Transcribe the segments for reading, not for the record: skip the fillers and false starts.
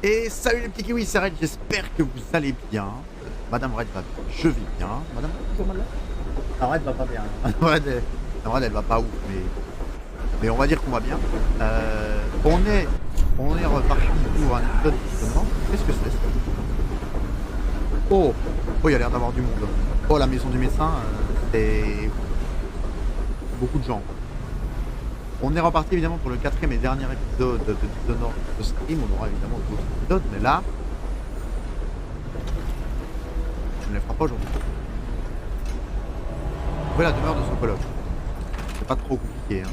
Et salut les petits kiwis, c'est Red, j'espère que vous allez bien. Madame Red va bien, je vais bien. Madame Red, toujours malade? Non, Red va pas bien. Madame Red, elle va pas ouf, mais on va dire qu'on va bien. On est reparti pour un épisode d'étonnement. Qu'est-ce que c'est ça? Oh, il y a l'air d'avoir du monde. Oh, la maison du médecin, c'est beaucoup de gens. On est reparti évidemment pour le quatrième et dernier épisode de Dishonored de Stream. On aura évidemment d'autres épisodes, mais là, je ne les ferai pas aujourd'hui. Trouver la demeure de son coloc. C'est pas trop compliqué. Hein.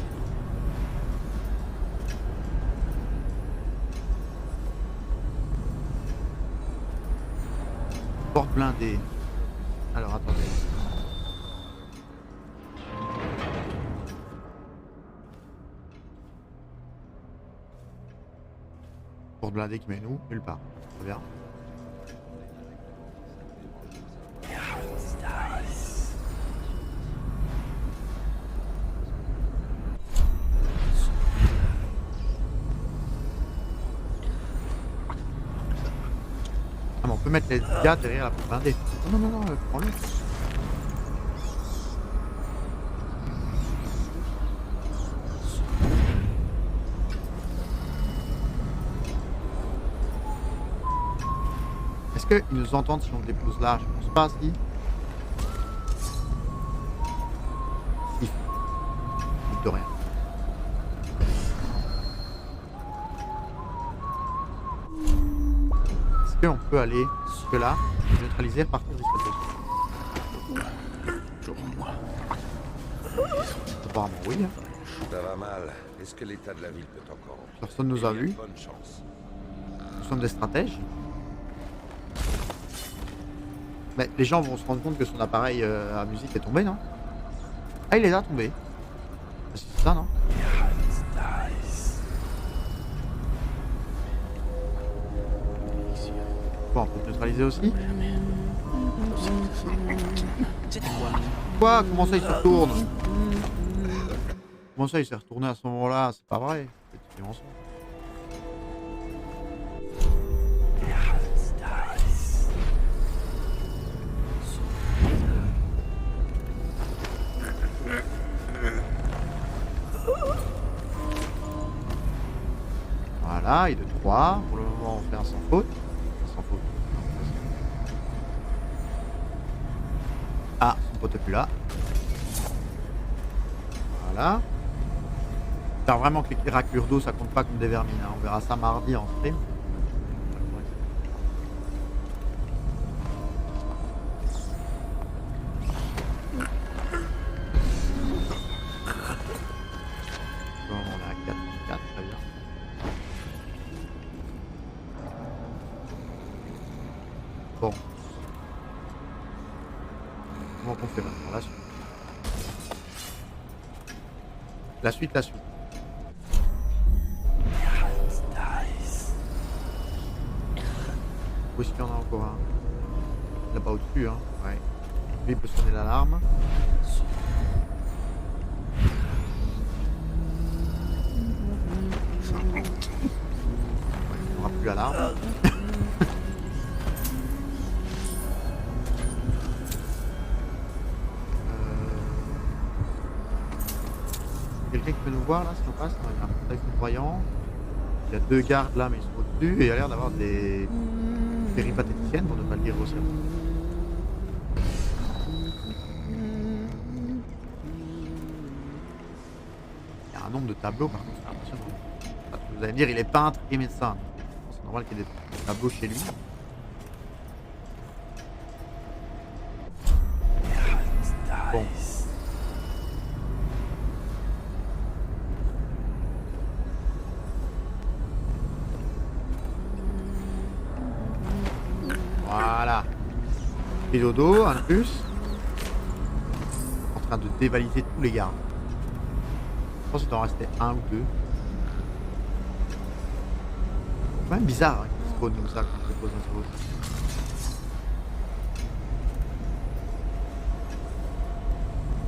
Porte blindée. Alors attendez. Porte blindée qui mène où? Nulle part. Très bien. Ah mais on peut mettre les gars derrière la porte blindée. Non, prends-le. Est-ce qu'ils nous entendent si on le dépose là? Je pense pas, si. Si. De rien. Est-ce qu'on peut aller jusque là, neutraliser, partir du apparemment oui. Hein. Ça va mal. Est-ce que l'état de la ville peut encore... Personne nous a vus. Bonne chance. Nous sommes des stratèges. Mais les gens vont se rendre compte que son appareil à musique est tombé, non? Ah, il est là tombé. C'est ça, non? Bon, on peut te neutraliser aussi. Quoi? Comment ça il se retourne? Comment ça il s'est retourné à ce moment-là? C'est pas vrai. C'est mensonge. Voilà, il est de 3. Pour le moment, on fait un sans faute. Sans faute. Ah, son pote est plus là. Voilà. J'espère vraiment que les raclures d'eau, ça compte pas comme des vermines. Hein. On verra ça mardi en stream. Bon, on est à 4, très bien. Bon. Comment on fait maintenant? La suite. La suite. Où est-ce qu'il y en a encore un? Là-bas au-dessus, hein. Ouais. Lui, il peut sonner l'alarme. Ouais, il n'y aura plus l'alarme. Quelqu'un qui peut nous voir là si on passe? Non, il y a un portail foudroyant. Il y a 2 gardes là, mais ils sont au-dessus et il y a l'air d'avoir des péripatéticiennes pour ne pas le dire aussi. Il y a un nombre de tableaux par contre, c'est impressionnant. Vous allez me dire, il est peintre et médecin. C'est normal qu'il y ait des tableaux chez lui. Bon. Voilà. Et dodo, un de plus. En train de dévaliser tous les gardes. Je pense qu'il doit en rester un ou deux. C'est quand même bizarre hein, qu'il spawn comme ça quand on pose un sur l'autre.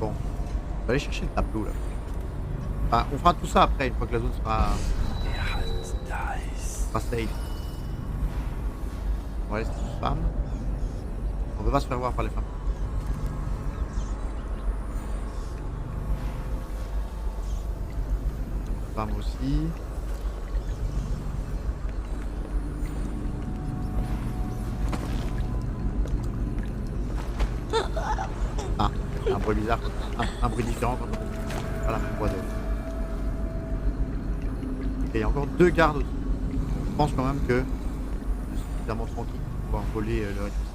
Bon. On va aller chercher le tableau là. On fera tout ça après, une fois que la zone sera safe. Ouais, c'est une femme. On peut pas se faire voir par les femmes. Femme aussi. Ah, c'est un bruit bizarre. Un bruit différent quand on pas la même voix de. Et il y a encore 2 gardes aussi. Je pense quand même que c'est suffisamment tranquille pour pouvoir voler le rez-de-chaussée.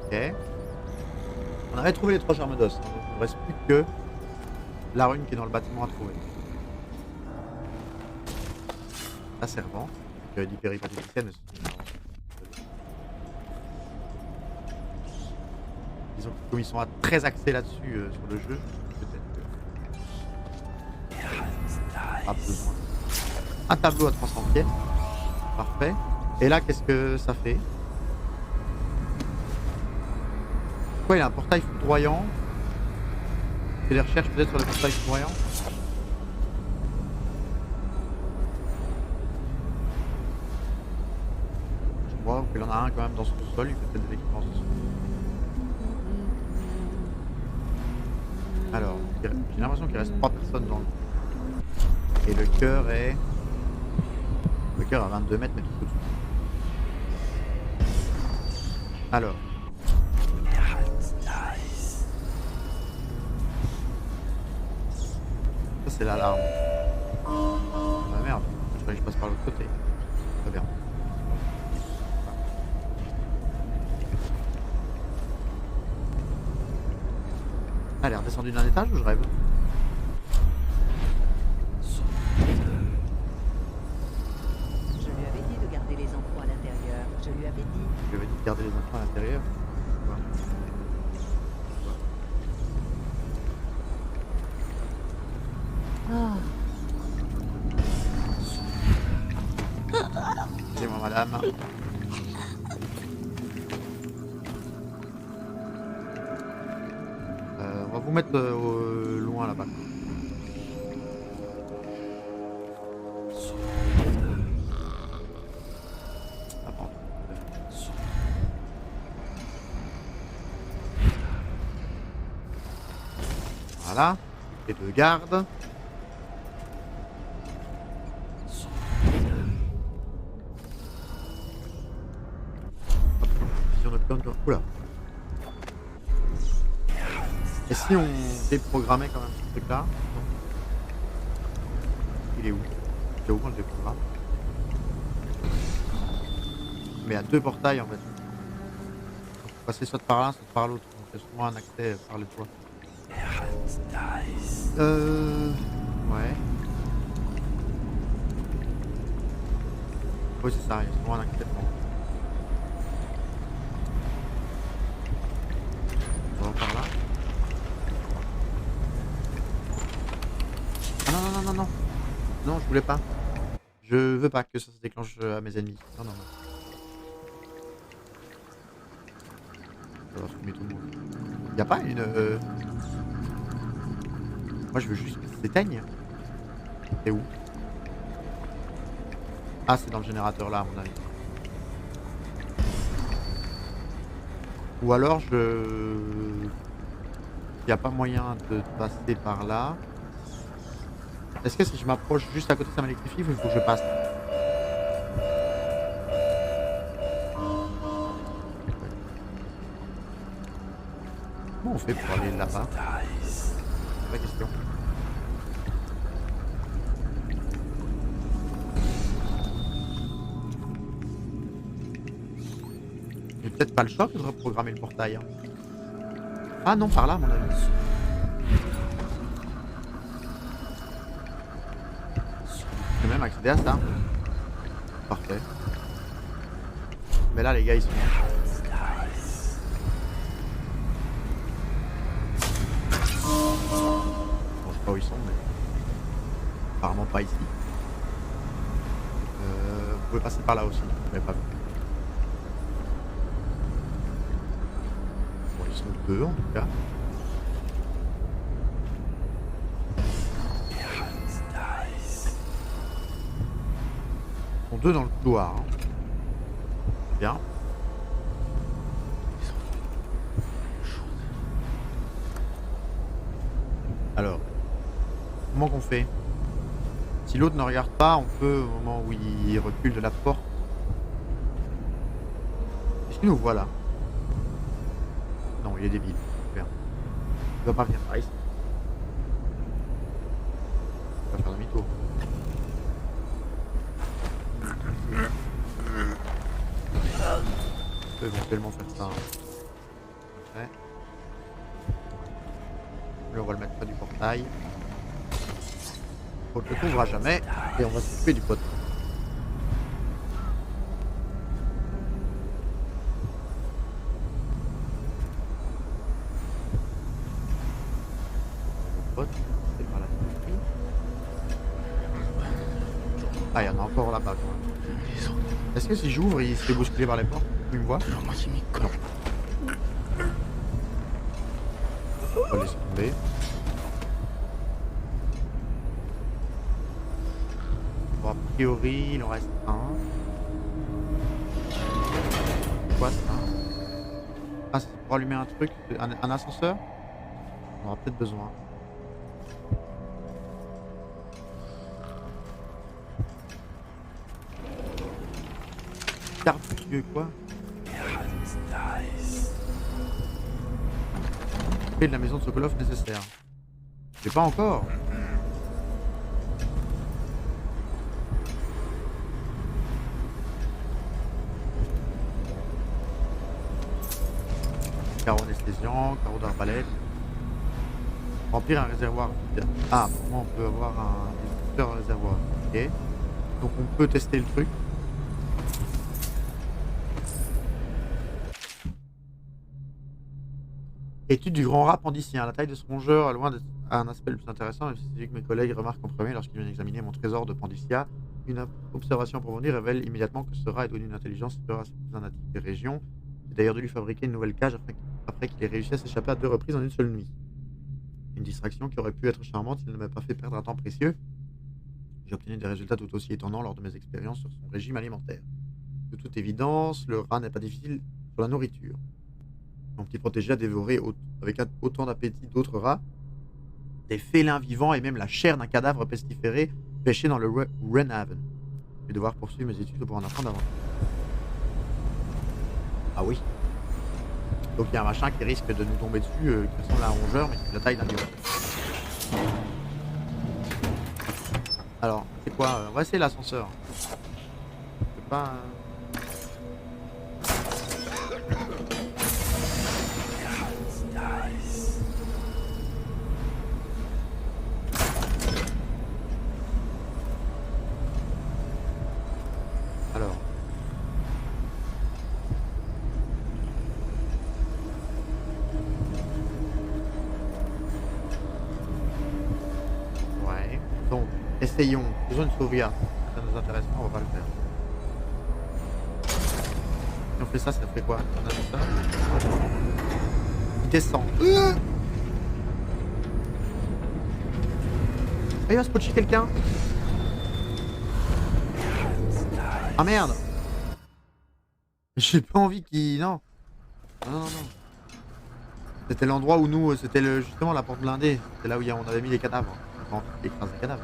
Ok. On avait trouvé les 3 charmes d'os. Donc il ne reste plus que la rune qui est dans le bâtiment à trouver. La servante, l'hyperipathéticienne, mais c'est une servante. Disons que comme ils sont très axés là-dessus sur le jeu, peut-être que pas besoin. Un tableau à 300 pieds. Parfait. Et là, qu'est-ce que ça fait? Pourquoi il y a un portail foudroyant? Fais des recherches peut-être sur le portail foudroyant. Je vois qu'il en a un quand même dans ce sol, il fait peut-être de l'équipement dans ce sol. Alors, j'ai l'impression qu'il reste 3 personnes dans le... Et le cœur est... Le cœur à 22 mètres, mais tout au-dessus. Alors. Ça, c'est l'alarme. Ah merde, je croyais que je passe par l'autre côté. Très bien. Elle est redescendue d'un étage ou je rêve? Je lui avais dit de garder les enfants à l'intérieur. Je lui avais dit. Je lui avais dit de garder les enfants à l'intérieur. Ah. Excusez-moi madame. On va vous mettre loin là-bas. Ah, pardon. Voilà. Et 2 gardes. Vision nocturne. Oula. Et si on déprogrammait quand même ce truc là? Il est où? C'est où on le déprogramme? Mais il y a 2 portails en fait. Donc, faut passer soit par l'un, soit par l'autre. Donc il y a souvent un accès par le toit. Ouais. Oui c'est ça, il y a souvent un accès par. On va par là. Ah non, non, non, non, non. Non, je voulais pas. Je veux pas que ça se déclenche à mes ennemis. Non, non, non. Ça va fumer tout le monde. Y'a pas une... Moi, je veux juste qu'ils s'éteignent. C'est où? Ah, c'est dans le générateur là, à mon avis. Ou alors, y a pas moyen de passer par là. Est-ce que si je m'approche juste à côté, ça m'électrifie ou il faut que je passe? Comment on fait pour aller là-bas? C'est la question. J'ai peut-être pas le choix de reprogrammer le portail. Hein. Ah non, par là, à mon avis. Je peux même accéder à ça. Parfait. Mais là, les gars, ils sont... Bon, je sais pas où ils sont, mais... Apparemment pas ici. Vous pouvez passer par là aussi, je l'avais pas vu. Bon, ils sont 2 en tout cas. Ils sont deux dans le couloir. Hein. Bien. Alors, comment qu'on fait? Si l'autre ne regarde pas, on peut, au moment où il recule de la porte. Est-ce qu'il nous voit là? Non, il est débile. Super. Il va pas venir par ici. Il va faire demi-tour. On peut éventuellement faire ça. Ouais. Là, on va le mettre près du portail. On ne le trouvera jamais. Et on va s'occuper du pote. Le pote, c'est par là. Ah, il y en a encore là-bas. Est-ce que si j'ouvre, il se fait bousculer par les portes? Il me voit? Non. On va laisser tomber. Bon, a priori, il en reste un. Quoi ça? Ah, c'est pour allumer un truc, un ascenseur? On aura peut-être besoin. Carte de quoi? Clé de la maison de Sokolov nécessaire. J'ai pas encore. Carreau anesthésiant, carreau d'arbalète. Remplir un réservoir vide. Ah, comment on peut avoir un destructeur réservoir? Ok. Donc on peut tester le truc. Étude du grand rat appendicien. La taille de ce rongeur, loin d'être un aspect le plus intéressant, même si c'est celui que mes collègues remarquent en premier lorsqu'ils viennent examiner mon trésor de Pandicia. Une observation approfondie révèle immédiatement que ce rat est doué d'une intelligence supérieure à ses cousins natifs des régions. J'ai d'ailleurs dû lui fabriquer une nouvelle cage après qu'il ait réussi à s'échapper à 2 reprises en une seule nuit. Une distraction qui aurait pu être charmante s'il ne m'avait pas fait perdre un temps précieux. J'ai obtenu des résultats tout aussi étonnants lors de mes expériences sur son régime alimentaire. De toute évidence, le rat n'est pas difficile sur la nourriture. Mon petit protégé a dévoré avec autant d'appétit d'autres rats, des félins vivants et même la chair d'un cadavre pestiféré pêché dans le Renhaven. Je vais devoir poursuivre mes études pour en apprendre davantage. Ah oui. Donc il y a un machin qui risque de nous tomber dessus, qui ressemble à un rongeur, mais qui a la taille d'un lion. Alors, c'est quoi? On va essayer l'ascenseur. C'est pas... Alors. Ouais. Donc, essayons. Faisons une sauvegarde. Ça nous intéresse pas, on va pas le faire. Si on fait ça, ça fait quoi? On a vu ça. Il descend. Ah, il va spotcher quelqu'un. Ah merde. J'ai pas envie qu'il... Non. Non. C'était l'endroit où nous... C'était justement la porte blindée. C'est là où on avait mis les cadavres. J'ai pas envie qu'il écrase les cadavres.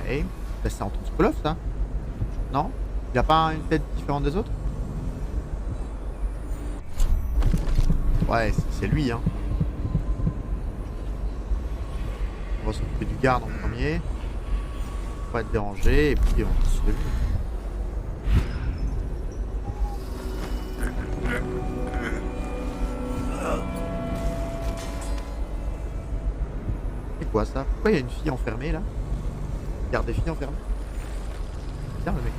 Ouais. Bah, c'est Anton Sokolov, ça. Non? Il a pas une tête différente des autres? Ouais, c'est lui, hein. On va s'occuper du garde en premier. Faut pas être dérangé, et puis on va s'occuper de lui. C'est quoi ça? Pourquoi il y a une fille enfermée là? Il garde des filles enfermées? Tiens le mec.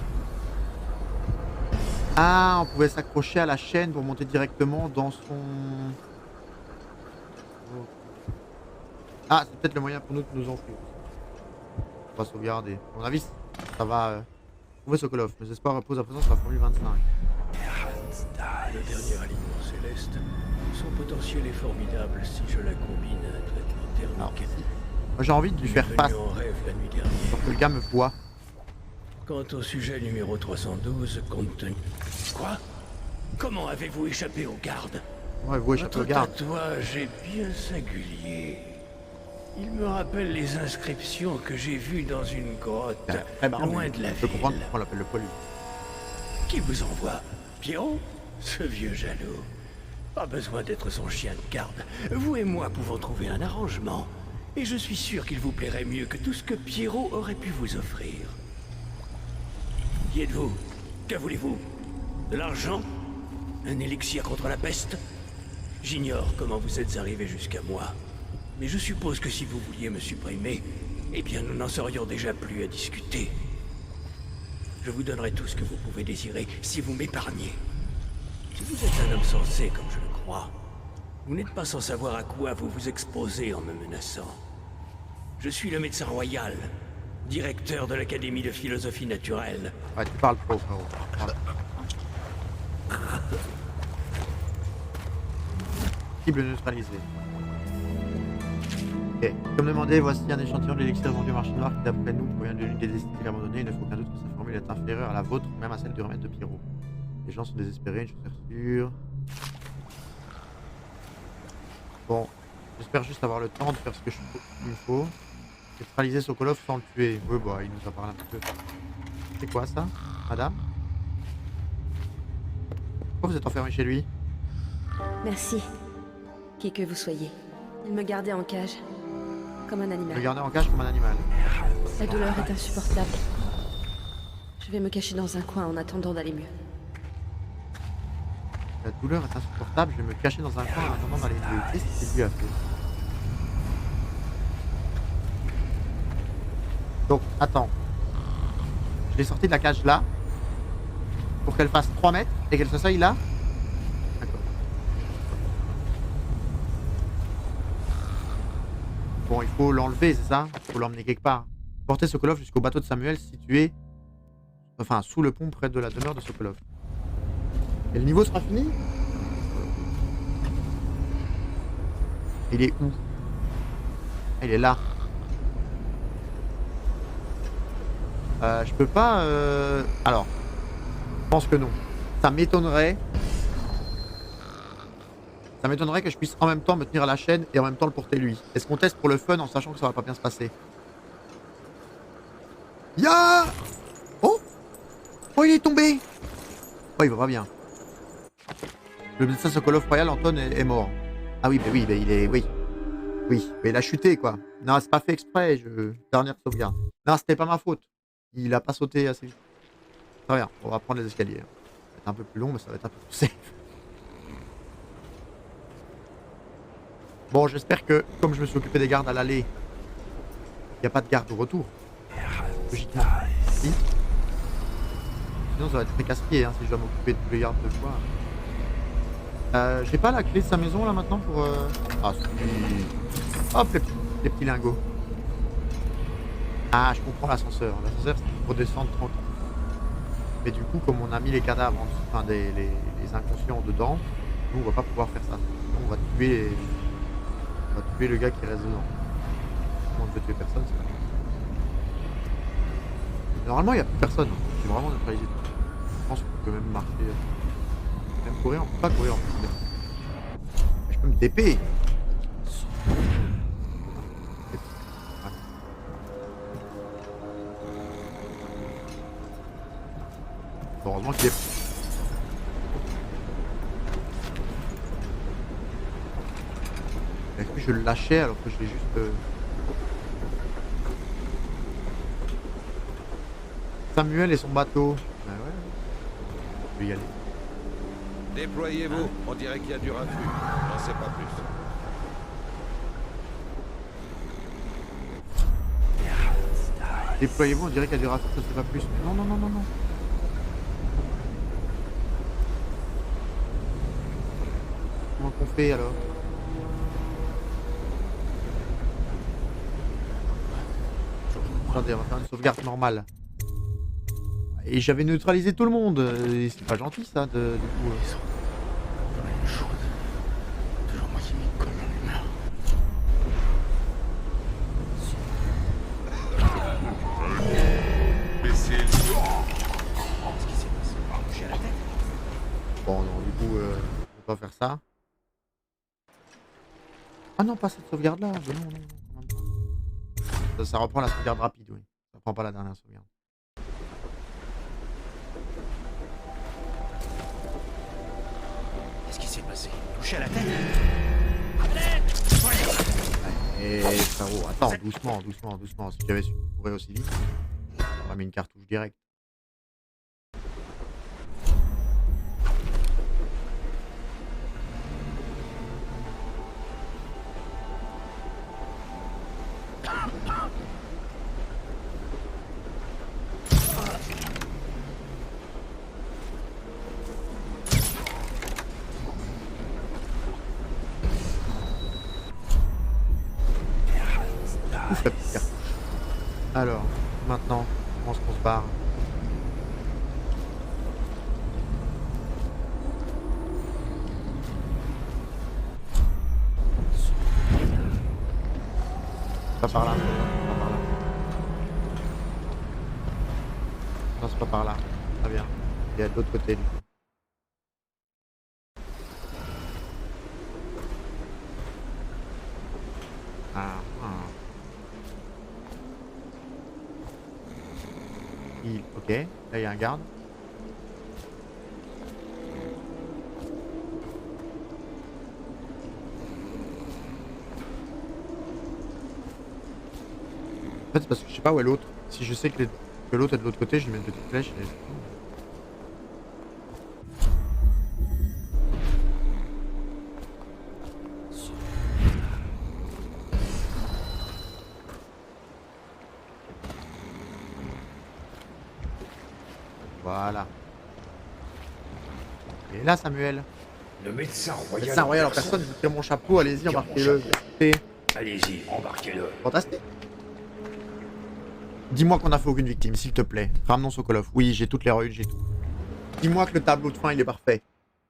Ah, on pouvait s'accrocher à la chaîne pour monter directement dans son... Ah, c'est peut-être le moyen pour nous de nous enfuir. On va sauvegarder. À mon avis, ça va Trouver Sokolov. Mes espoirs reposent à présent sur la formule 25. Le dernier aliment céleste. Son potentiel est formidable si je la combine à un traitement Alors, thermique. moi j'ai envie de lui Il faire m'est face venu en rêve la nuit dernière. pour que le gars me voit. Quant au sujet numéro 312, compte tenu... Quoi? Comment avez-vous échappé aux gardes? Ouais, vous échappez au Votre garde. tatouage est bien singulier. Il me rappelle les inscriptions que j'ai vues dans une grotte, Très barbu. loin de la Je peux comprendre ville. pourquoi on l'appelle le poilu. Qui vous envoie? Pierrot? Ce vieux jaloux. Pas besoin d'être son chien de garde. Vous et moi pouvons trouver un arrangement. Et je suis sûr qu'il vous plairait mieux que tout ce que Pierrot aurait pu vous offrir. Qui êtes-vous? Que voulez-vous? De l'argent? Un élixir contre la peste? J'ignore comment vous êtes arrivé jusqu'à moi. Mais je suppose que si vous vouliez me supprimer, eh bien nous n'en serions déjà plus à discuter. Je vous donnerai tout ce que vous pouvez désirer si vous m'épargnez. Si vous êtes un homme sensé comme je le crois, vous n'êtes pas sans savoir à quoi vous vous exposez en me menaçant. Je suis le médecin royal, directeur de l'Académie de philosophie naturelle. Ouais, tu parles trop, frérot. Voilà. Cible neutralisée. Ok. Comme demandé, voici un échantillon de l'élixir vendu au marché noir qui, d'après nous, provient de l'une des destinies abandonnées. Il ne faut aucun doute que sa formule est inférieure à la vôtre, ou même à celle du remède de Pierrot. Les gens sont désespérés, une chose est sûre. Bon, j'espère juste avoir le temps de faire ce qu'il me faut. Neutraliser Sokolov sans le tuer. Oui, bah, il nous a parlé un petit peu. C'est quoi ça, madame? Pourquoi vous êtes enfermé chez lui? Merci. Qui que vous soyez. Il me gardait en cage. Comme un Le animal. garder en cage comme un animal. La douleur est insupportable. Je vais me cacher dans un coin en attendant d'aller mieux. La douleur est insupportable, je vais me cacher dans un coin en attendant d'aller mieux. Qu'est-ce qu'il lui a fait? Donc, attends. Je l'ai sorti de la cage là. Pour qu'elle fasse 3 mètres et qu'elle s'asseye là. D'accord. Bon, il faut l'enlever, c'est ça? Il faut l'emmener quelque part. Porter Sokolov jusqu'au bateau de Samuel situé... Enfin, sous le pont près de la demeure de Sokolov. Et le niveau sera fini? Il est où? Il est là. Je peux pas... Alors, je pense que non. Ça m'étonnerait. Ça m'étonnerait que je puisse en même temps me tenir à la chaîne et en même temps le porter lui. Est-ce qu'on teste pour le fun en sachant que ça va pas bien se passer? Ya! Oh! Oh, il est tombé! Oh, il va pas bien. Le médecin Sokolov Royal, Anton, est mort. Ah oui, mais il est... Oui. Oui, mais il a chuté, quoi. Non, c'est pas fait exprès, dernière sauvegarde. Non, c'était pas ma faute. Il a pas sauté assez vite. Très bien, on va prendre les escaliers. Ça va être un peu plus long, mais ça va être un peu plus safe. Bon, j'espère que, comme je me suis occupé des gardes à l'aller, il n'y a pas de garde au retour. Logiquement. Si. Sinon, ça va être très casse-pied, hein, si je dois m'occuper de tous les gardes de fois. J'ai pas la clé de sa maison, là, maintenant, pour... Ah, si. Hop, les petits lingots. Ah, je comprends l'ascenseur. L'ascenseur, c'est pour descendre tranquille. Mais du coup, comme on a mis les cadavres, enfin, les inconscients dedans, nous, on va pas pouvoir faire ça. Sinon, on va tuer le gars qui reste dedans. On ne veut tuer personne, c'est pas grave. Normalement, il n'y a plus personne. C'est vraiment neutralisé. Je pense qu'on peut même marcher. Même courir, on peut pas courir en plus. Je peux me TP. Heureusement qu'il est... Est-ce que je le lâchais alors que je l'ai juste... Samuel et son bateau. Bah ouais. Je vais y aller. Déployez-vous, on dirait qu'il y a du raffut. J'en sais pas plus. Déployez-vous, on dirait qu'il y a du raffut, je sais pas plus. Non, non, non, non, non. Comment qu'on fait alors? Attendez, on va faire une sauvegarde normale. Et j'avais neutralisé tout le monde. Et c'est pas gentil ça du coup. Toujours moi qui m'y colle dans les mains. Qu'est-ce qui s'est passé? Touché à la tête? Bon non du coup on va pas faire ça. Ah non pas cette sauvegarde là. Non, quand même pas. Ça reprend la sauvegarde rapide oui. Ça prend pas la dernière sauvegarde. Qu'est-ce qui s'est passé? Touché à la tête? Et frérot, attends, doucement. Si j'avais su courir aussi vite, j'aurais mis une cartouche directe. Ouf, la petite cartouche. Alors, maintenant, comment est-ce qu'on se barre? Pas par là. Pas par là. Non, c'est pas par là. Très bien. Il est de l'autre côté du coup. Ah. Ok, là il y a un garde. En fait c'est parce que je sais pas où est l'autre. Si je sais que l'autre est de l'autre côté, je lui mets une petite flèche et... Voilà. Et là Samuel. Le médecin royal. Médecin royal en personne, je vous tire mon chapeau, allez-y, embarquez-le. C'est Allez-y, embarquez-le. fantastique. Dis-moi qu'on a fait aucune victime, s'il te plaît. Ramenons Sokolov. Oui, j'ai toutes les runes, j'ai tout. Dis-moi que le tableau de fin, il est parfait.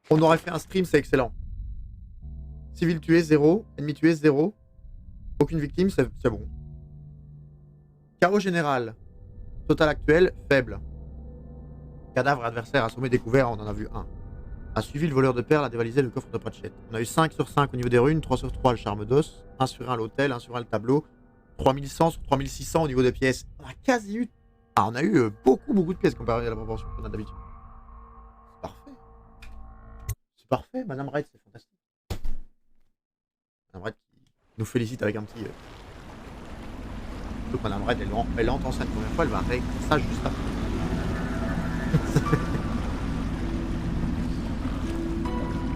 On aurait fait un stream, c'est excellent. Civil tué, 0. Ennemi tué, 0. Aucune victime, c'est bon. Chaos général. Total actuel, faible. Cadavre adversaire assommé découvert, on en a vu un. A suivi le voleur de perles à dévaliser le coffre de Pratchett. On a eu 5 sur 5 au niveau des runes, 3 sur 3 le charme d'os, 1 sur 1 l'hôtel, 1 sur 1 le tableau, 3100 sur 3600 au niveau des pièces. On a quasi eu... Ah, on a eu beaucoup de pièces comparé à la proportion qu'on a d'habitude. C'est parfait. C'est parfait, Madame Red, c'est fantastique. Madame Red qui nous félicite avec un petit... Surtout que Madame Red, elle entend ça une première fois, elle va réécrire ça juste après.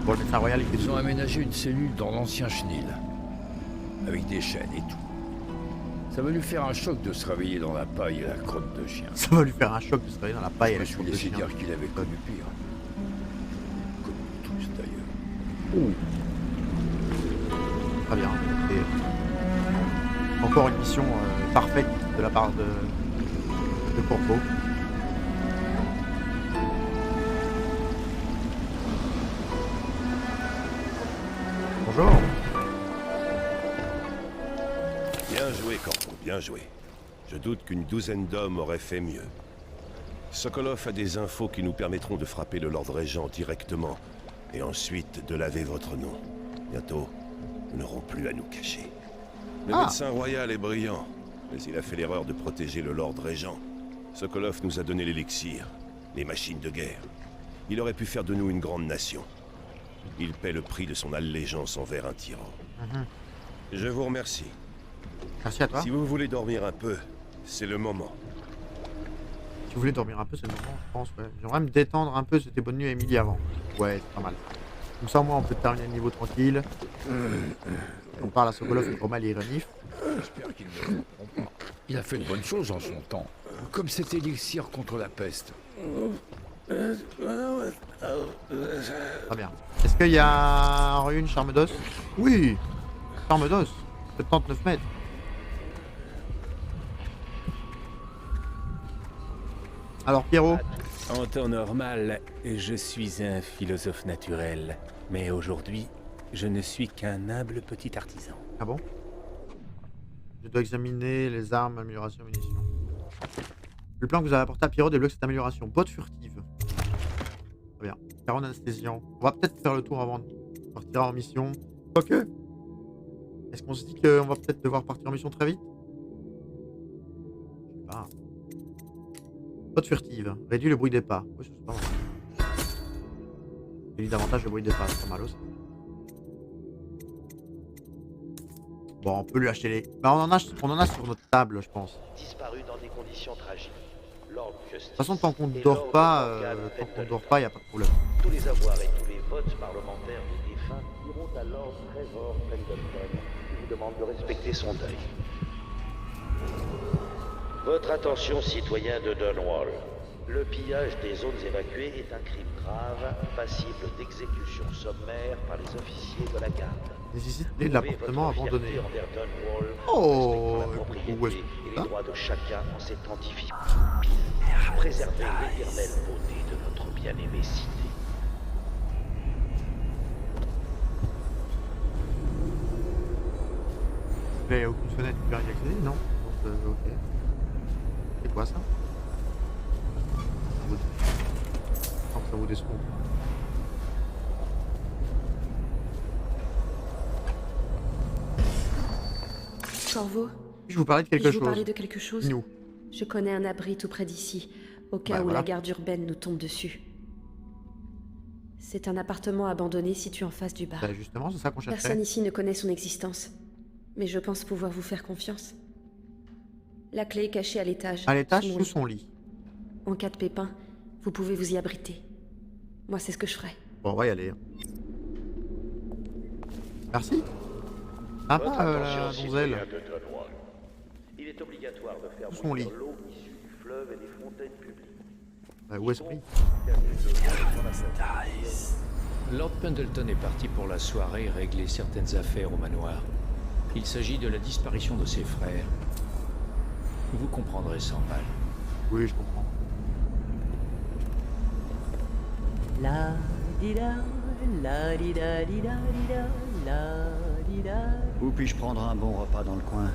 Bon, le médecin royal, il fait Ils tout. ont aménagé une cellule dans l'ancien chenil. Avec des chaînes et tout. Ça va lui faire un choc de se réveiller dans la paille et la crotte de chien. Ça va lui faire un choc de se réveiller dans la paille et Je la me suis crotte de laissé chien. dire qu'il avait connu pire. Comme nous tous d'ailleurs. Très bien. Et encore une mission parfaite de la part de Corpo. Bonjour. Bien joué, Corpo, bien joué. Je doute qu'une douzaine d'hommes auraient fait mieux. Sokolov a des infos qui nous permettront de frapper le Lord Régent directement, et ensuite de laver votre nom. Bientôt, nous n'aurons plus à nous cacher. Le médecin royal est brillant, mais il a fait l'erreur de protéger le Lord Régent. Sokolov nous a donné l'élixir, les machines de guerre. Il aurait pu faire de nous une grande nation. Il paie le prix de son allégeance envers un tyran. Je vous remercie. Merci à toi. Si vous voulez dormir un peu, c'est le moment. Si vous voulez dormir un peu, c'est le moment, je pense. Ouais. J'aimerais me détendre un peu, c'était bonne nuit Emilie avant. Ouais, c'est pas mal. Comme ça, au moins, on peut terminer le niveau tranquille. On parle à Sokolov et Romal et Renif. J'espère qu'il ne me comprend pas. Il a fait de bonnes choses en son temps. Comme cet élixir contre la peste. Très bien. Est-ce qu'il y a une charme d'os? Oui, charme d'os. 79 mètres. Alors Pierrot, En temps normal, je suis un philosophe naturel. Mais aujourd'hui, je ne suis qu'un humble petit artisan. Ah bon? Je dois examiner les armes, amélioration, munitions. Le plan que vous avez apporté à Pierrot débloque cette amélioration. Botte furtive. Très bien. Caron anesthésiant. On va peut-être faire le tour avant de partir en mission. Quoique. Est-ce qu'on se dit qu'on va peut-être devoir partir en mission très vite? Je sais pas. Botte furtive. Réduit le bruit des pas. Oui, c'est pas mal. Réduit davantage le bruit des pas. C'est pas mal aussi. Bon, on peut lui acheter les... Bah, on en a sur notre table, je pense. Disparu dans des conditions tragiques. Lord Justice. De toute façon, tant qu'on ne dort pas, y a pas de problème. Tous les avoirs et tous les votes parlementaires des défunts iront à Lord Trevor Pendleton, qui vous demande de respecter son deuil. Votre attention, citoyens de Dunwall. Le pillage des zones évacuées est un crime grave, passible d'exécution sommaire par les officiers de la garde. Nécessite de l'appartement abandonné. Oh, la où propriété est-ce et que les droits de chacun en s'étant difficile. Préservez l'éternelle beauté de notre bien-aimée cité. Il n'y a aucune fenêtre qui permet d'y accéder, non? Donc, ok. C'est quoi ça? Ça vaut des sous. Corvo, Je vous parlais de quelque puis-je chose. vous parler de quelque chose? Nous. Je connais un abri tout près d'ici, au cas Bah, où voilà. la garde urbaine nous tombe dessus. C'est un appartement abandonné situé en face du bar. Bah, justement, c'est ça qu'on cherchait. Personne ici ne connaît son existence. Mais je pense pouvoir vous faire confiance. La clé est cachée à l'étage. À l'étage, sous mon sous lit. son lit. En cas de pépin, vous pouvez vous y abriter. Moi, c'est ce que je ferai. Bon, on va y aller. Merci. Ah, Votre pas attention, la citoyens donzelle. de Dunwall. Il est obligatoire de faire Sous son bouillir lit. l'eau issue du fleuve et des fontaines publiques. Bah, où est-ce que Lord Pendleton est parti pour la soirée régler certaines affaires au manoir. Il s'agit de la disparition de ses frères. Vous comprendrez sans mal. Oui, je comprends. La di da, la di da di da di da, la di da. Où puis-je prendre un bon repas dans le coin?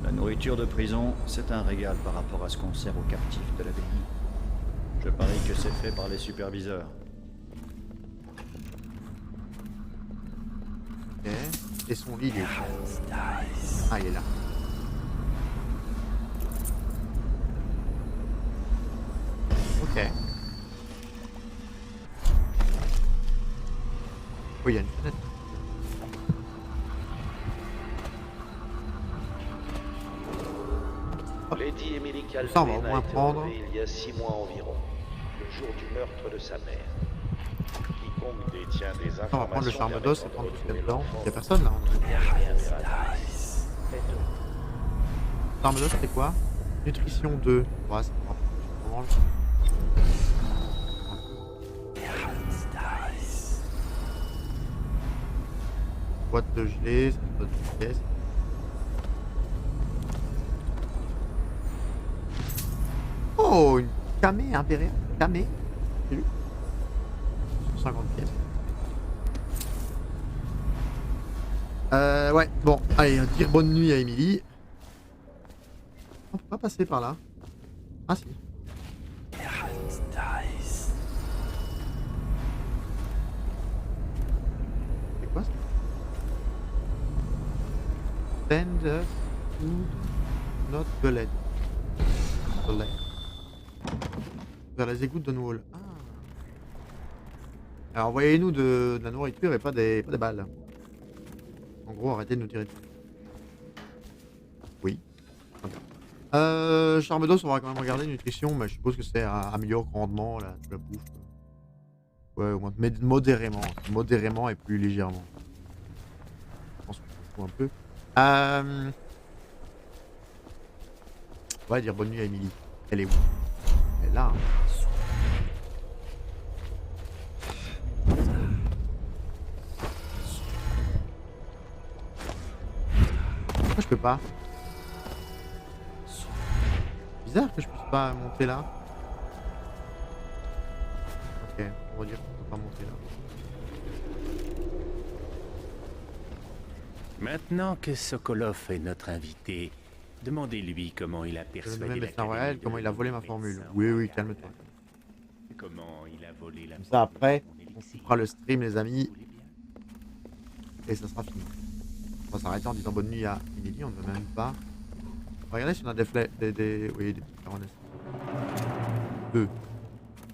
La nourriture de prison, c'est un régal par rapport à ce qu'on sert aux captifs de l'abbaye. Je parie que c'est fait par les superviseurs. Ok. Et son lit, il est où? Ah, il est là. Ok. Oui, il y a une fenêtre. Lady Emily Calvin Ça, on va au a moins été prendre. enlevée il y a 6 mois environ, le jour du meurtre de sa mère. Quiconque détient des On va prendre le informations charme d'os et permettant de prendre tout ce qu'il y a retrouver dedans. l'enfant Il y a personne là. Faites- Charme d'os, c'est quoi? Nutrition 2. Ouais, c'est pas grave. On mange. Boîte de gelée, c'est une boîte de pièces. Oh, une camée impériale. Camée. J'ai lu. 150 pièces. Ouais, bon, allez, dire bonne nuit à Emily. On peut pas passer par là. Ah si. C'est quoi ça? Send us to not Beled. Beled. Vers les égouts de Dunwall. Ah. Alors envoyez-nous de la nourriture et pas des balles. En gros, arrêtez de nous tirer dessus. Oui. Charme d'os, on va quand même regarder nutrition, mais je suppose que c'est améliore grandement la bouffe. Ouais, au moins, mais modérément. Modérément et plus légèrement. Je pense qu'on s'en fout un peu. On va dire bonne nuit à Emily. Elle est où? Elle est là. Hein. Pourquoi je peux pas? Bizarre que je puisse pas monter là. On va dire qu'on peut pas monter là. Maintenant que Sokolov est notre invité, demandez-lui comment il a Je vais persuadé même médecin royal, comment il a volé ma formule. Oui, oui, calme-toi. Comment il a volé la Comme ça, après, formule de mon on élixir. coupera le stream, les amis, Vous voulez bien? et ça sera fini. On va s'arrêter en disant bonne nuit à Emily, on ne veut même pas. Regardez si on a des flèches, oui, des petites caronesses. 2.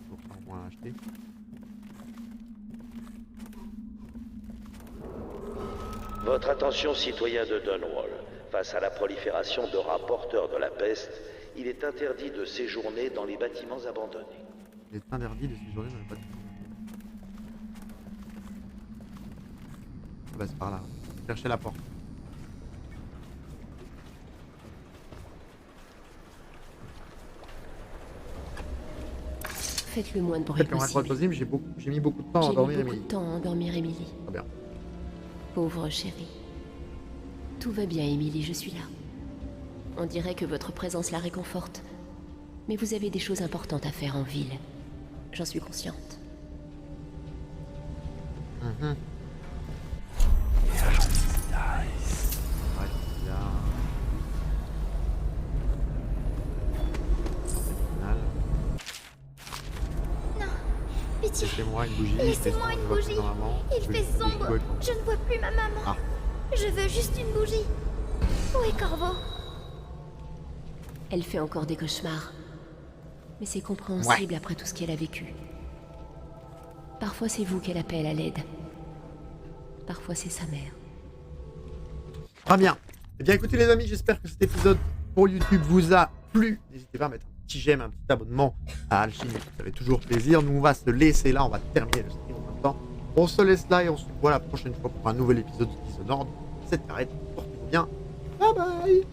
Pour ça, au moins acheter. Votre attention, citoyens de Dunwall. Face à la prolifération de rapporteurs de la peste, il est interdit de séjourner dans les bâtiments abandonnés. Il est interdit de séjourner dans les bâtiments. Ah bah c'est par là. Cherchez la porte. Faites le moins de bruit Peut-être qu'on possible. possible, j'ai mis beaucoup de temps à J'ai endormir mis beaucoup Emily. de temps à endormir Émilie. Très bien. Pauvre chérie. Tout va bien, Émilie, je suis là. On dirait que votre présence la réconforte. Mais vous avez des choses importantes à faire en ville. J'en suis consciente. Ouais, il y a... Final. Pitié, Laissez-moi une bougie. laissez-moi une bougie. Il fait sombre. Je ne vois plus ma maman. Ah. Je veux juste une bougie. Où est Corvo? Elle fait encore des cauchemars. Mais c'est compréhensible après tout ce qu'elle a vécu. Parfois c'est vous qu'elle appelle à l'aide. Parfois c'est sa mère. Très bien. Eh bien écoutez les amis, j'espère que cet épisode pour YouTube vous a plu. N'hésitez pas à mettre un petit j'aime, un petit abonnement à Alchimie, ça fait toujours plaisir. Nous on va se laisser là, on va terminer le stream en même temps. On se laisse là et on se voit la prochaine fois pour un nouvel épisode de Dishonored. Cette carrette, portez-vous bien. Bye bye.